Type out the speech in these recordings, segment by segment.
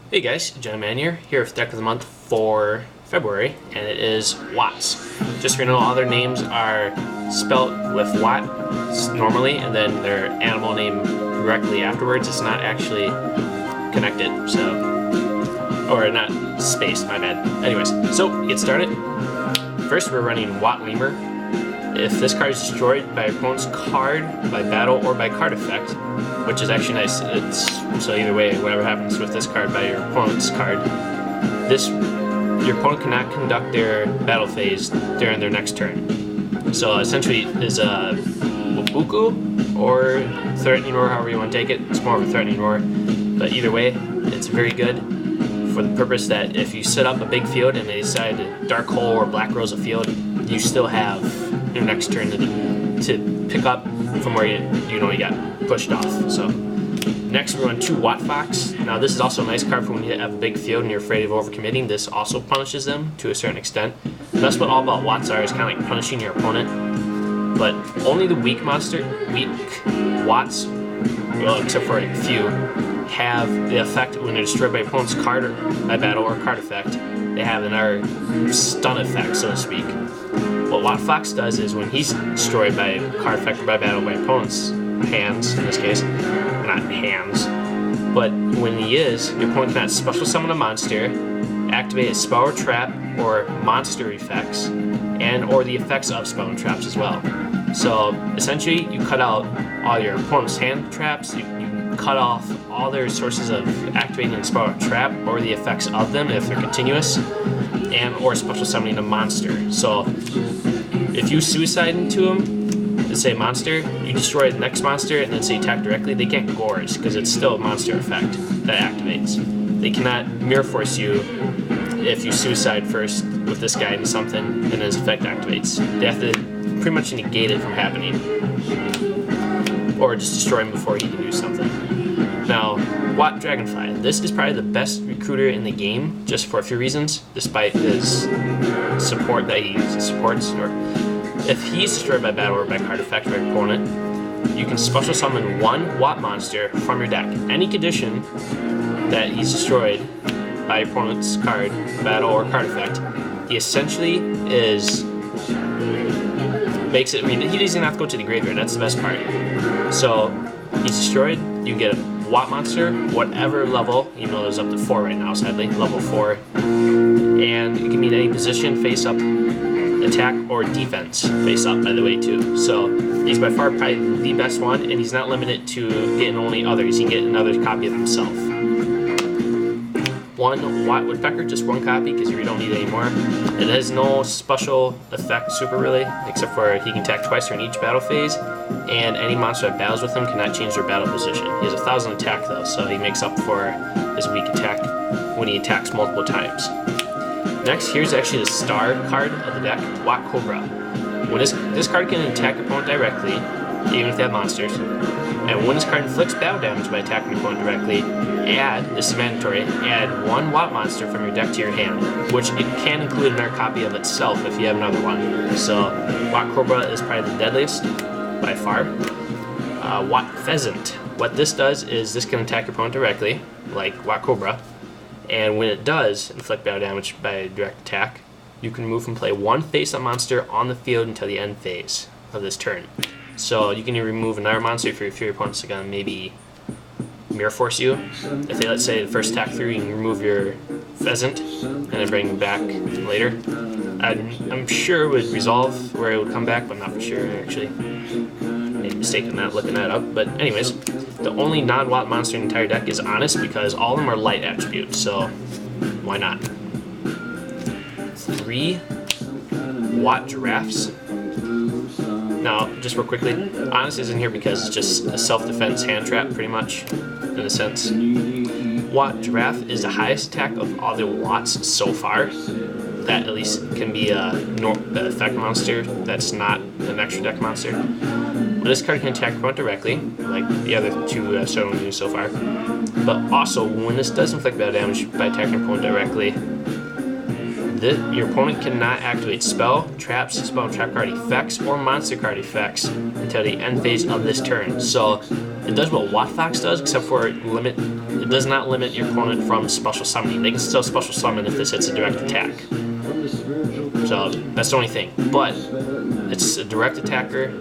Hey guys, Gentleman here with Deck of the Month for February, and it is Watts. Just so you know, all their names are spelt with Watt normally, and then their animal name directly afterwards. It's not actually connected, or not spaced, my bad. Anyways, so get started. First, we're running Wattlemur. If this card is destroyed by your opponent's card, by battle, or by card effect, which is actually nice, so either way, whatever happens with this card by your opponent's card, your opponent cannot conduct their battle phase during their next turn. So essentially, is a Waboku or threatening roar, however you want to take it. It's more of a threatening roar, but either way, it's very good for the purpose that if you set up a big field and they decide to dark hole or black rose a field, you still have your next turn to pick up from where you got pushed off. So next we're on 2 Wattfox. Now this is also a nice card for when you have a big field and you're afraid of overcommitting. This also punishes them to a certain extent. That's what all about Watts are, is kind of like punishing your opponent. But only the weak Watts, well, except for a few, have the effect when they're destroyed by opponent's card or by battle or card effect. They have another stun effect, so to speak. What Wattfox does is when he's destroyed by card effect or by battle by opponent's hands, in this case, not hands, but when he is, your opponent cannot special summon a monster, activate a spell or trap or monster effects, and or the effects of spell and traps as well. So essentially, you cut out all your opponent's hand traps, you cut off all their sources of activating a spell or trap or the effects of them if they're continuous, and or special summoning a monster. So if you suicide into them, let's say monster, you destroy the next monster and then say attack directly, they can't gorge because it's still a monster effect that activates. They cannot mirror force you if you suicide first with this guy into something and then his effect activates. They have to pretty much negate it from happening, or just destroy him before he can do something. Now, Wattdragonfly. This is probably the best recruiter in the game, just for a few reasons, despite his support that he supports. Or if he's destroyed by battle or by card effect by your opponent, you can special summon 1 Watt monster from your deck. Any condition that he's destroyed by your opponent's card, battle, or card effect, he essentially makes it. I mean, he doesn't have to go to the graveyard. That's the best part. So he's destroyed. You can get a Watt monster, whatever level. You know, there's up to 4 right now, sadly, level 4, and it can be in any position, face up, attack, or defense, face up. By the way, too. So he's by far probably the best one, and he's not limited to getting only others. He can get another copy of himself. 1 Wattwoodpecker, just 1 copy, because you don't need any more. It has no special effect super really, except for he can attack twice during each battle phase, and any monster that battles with him cannot change their battle position. He has 1,000 attack though, so he makes up for his weak attack when he attacks multiple times. Next, here's actually the star card of the deck, Wattcobra. When this card can attack your opponent directly, even if they have monsters, and when this card inflicts battle damage by attacking your opponent directly, this is mandatory, add 1 Watt monster from your deck to your hand, which it can include another copy of itself if you have another one. So Wattcobra is probably the deadliest by far. Wattpheasant. What this does is this can attack your opponent directly, like Wattcobra, and when it does inflict battle damage by direct attack, you can move and play 1 face-up monster on the field until the end phase of this turn. So you can remove another monster if your opponent's gonna maybe mirror force you. If they, let's say, the first attack through, you can remove your pheasant and then bring him back later. I'm sure it would resolve where it would come back, but I'm not for sure actually. Made a mistake in not looking that up. But anyways, the only non-Watt monster in the entire deck is Honest, because all of them are light attributes, so why not? 3 Wattgiraffes. Now, just real quickly, Honest isn't here because it's just a self-defense hand trap, pretty much, in a sense. Wattgiraffe is the highest attack of all the Watts so far. That at least can be a effect monster that's not an extra deck monster. Well, this card can attack your opponent directly, like the other 2 starting moves so far. But also, when this does inflict battle damage by attacking your opponent directly, Your opponent cannot activate spell, traps, spell and trap card effects, or monster card effects until the end phase of this turn. So it does what Wattfox does, except for it does not limit your opponent from special summoning. They can still special summon if this hits a direct attack. So that's the only thing. But it's a direct attacker,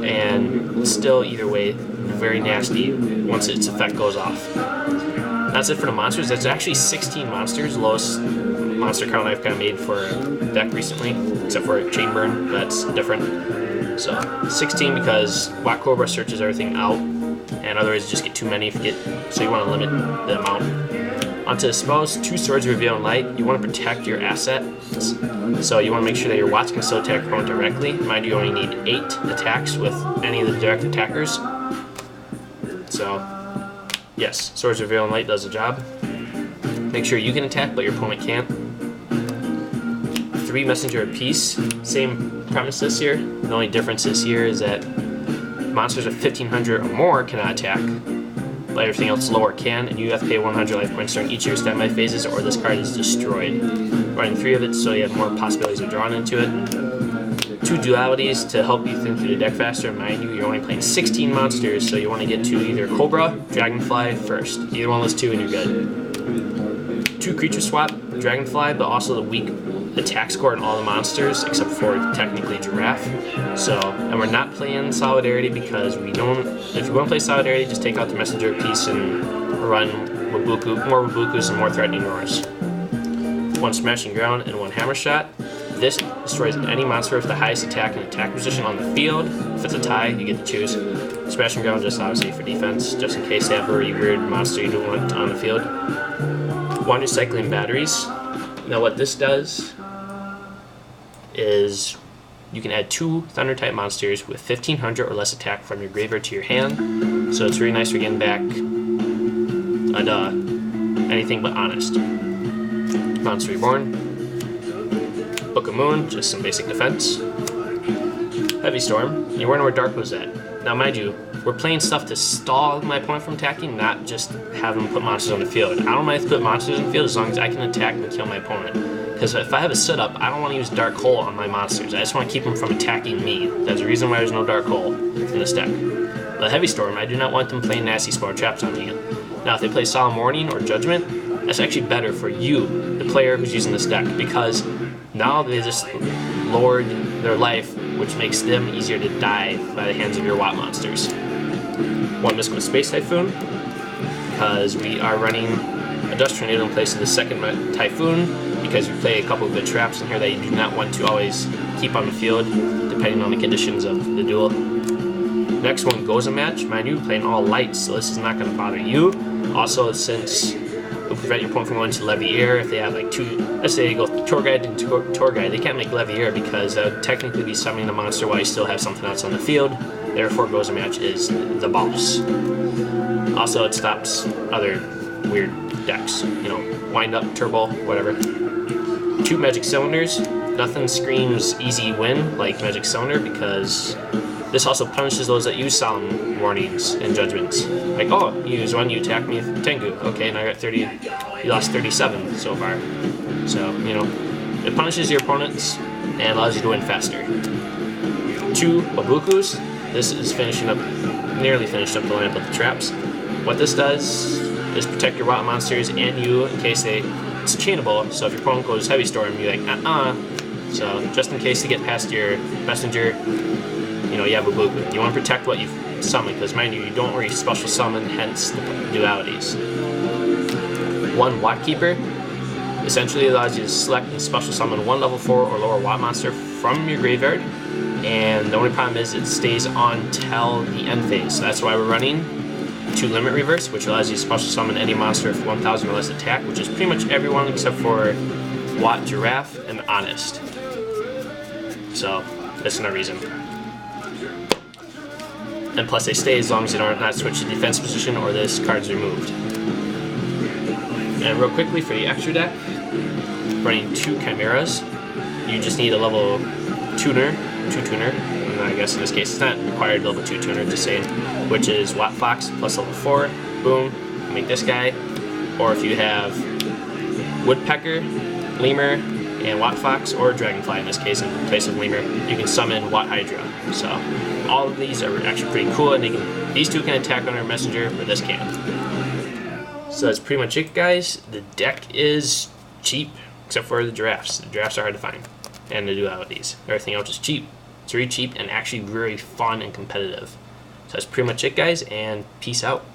and still either way very nasty once its effect goes off. That's it for the monsters. That's actually 16 monsters, lowest monster count I've kind of made for a deck recently, except for Chainburn, that's different. So 16 because Wattcobra searches everything out, and otherwise you just get too many if you get, so you want to limit the amount. Onto the spells, 2 Swords of Reveal and Light. You want to protect your assets, so you want to make sure that your Watts can still attack your opponent directly. Mind you, only need 8 attacks with any of the direct attackers. So yes, Swords of Reveal and Light does the job. Make sure you can attack, but your opponent can't. 3 Messenger of Peace, same premises here. The only difference is here is that monsters of 1500 or more cannot attack, but everything else lower can, and you have to pay 100 life points during each of your standby phases, or this card is destroyed. Running 3 of it, so you have more possibilities of drawing into it. 2 dualities to help you think through the deck faster. Mind you, you're only playing 16 monsters, so you want to get to either Cobra, Dragonfly first. Either one of those 2 and you're good. 2 creature swap, Dragonfly, but also the weak attack score in all the monsters, except for technically Giraffe. So, and we're not playing Solidarity because we don't, if you want to play Solidarity, just take out the Messenger piece and run Waboku, more Wabokus and more Threatening Roars. 1 Smashing Ground and 1 Hammer Shot. This destroys any monster with the highest attack and attack position on the field. If it's a tie, you get to choose. Smashing Ground just obviously for defense, just in case they have a really weird monster you don't want on the field. 1 Recycling Batteries. Now what this does is you can add 2 Thunder type monsters with 1500 or less attack from your graveyard to your hand. So it's really nice for getting back anything but honest. Monster Reborn. Book of Moon, just some basic defense. Heavy Storm. You're wondering where Dark was at. Now mind you, we're playing stuff to stall my opponent from attacking, not just have them put monsters on the field. I don't mind if they put monsters on the field as long as I can attack and kill my opponent. Because if I have a setup, I don't want to use Dark Hole on my monsters. I just want to keep them from attacking me. That's the reason why there's no Dark Hole in this deck. The Heavy Storm, I do not want them playing nasty spell traps on me. Now if they play Solemn Warning or Judgment, that's actually better for you, the player who's using this deck, because now they just lowered their life, which makes them easier to die by the hands of your Watt monsters. 1 Mystical Space Typhoon, because we are running a Dust Tornado in place of the 2nd Typhoon, because you play a couple of good traps in here that you do not want to always keep on the field, depending on the conditions of the duel. Next one, Gozen Match. Mind you, playing all lights, so this is not going to bother you. Also, since it'll prevent your opponent from going to Levy Air, if they have like 2, let's say they go Tour Guide and Tour Guide, they can't make Levy Air because that would technically be summoning the monster while you still have something else on the field. Therefore, Gozen Match is the boss. Also, it stops other weird decks, you know, Wind Up, Turbo, whatever. 2 Magic Cylinders. Nothing screams easy win like Magic Cylinder, because this also punishes those that use Solemn Warnings and Judgments. Like, oh, you use 1, you attack me with Tengu. Okay, now you're at 30, you lost 37 so far. So, you know, it punishes your opponents and allows you to win faster. 2 Wabokus. This is finishing up, nearly finished up the lineup of the traps. What this does is protect your Watt monsters and you in case it's chainable, so if your opponent goes Heavy Storm, you're like, So just in case they get past your Messenger, you know, you have Waboku. You want to protect what you've summoned, because mind you, you don't really special summon, hence the dualities. 1 Wattkeeper essentially allows you to select and special summon 1 level 4 or lower Watt monster from your graveyard, and the only problem is it stays on till the end phase. So that's why we're running 2 Limit Reverse, which allows you to special summon any monster with 1000 or less attack, which is pretty much everyone except for Wattgiraffe and Honest. So that's another reason. And plus they stay as long as they don't not switch to defense position or this card's removed. And real quickly for the extra deck, running 2 Chimeras. You just need a level 2 tuner, and I guess in this case it's not required level 2 tuner, just saying, which is Wattfox plus level 4, boom, make this guy. Or if you have Woodpecker, Lemur, and Wattfox, or Dragonfly in this case, in place of Lemur, you can summon Watthydra. So all of these are actually pretty cool, and these two can attack on our messenger, but this can't. So that's pretty much it, guys. The deck is cheap, except for the giraffes. The giraffes are hard to find, and the dualities. Everything else is cheap. It's really cheap and actually very fun and competitive. So that's pretty much it, guys, and peace out.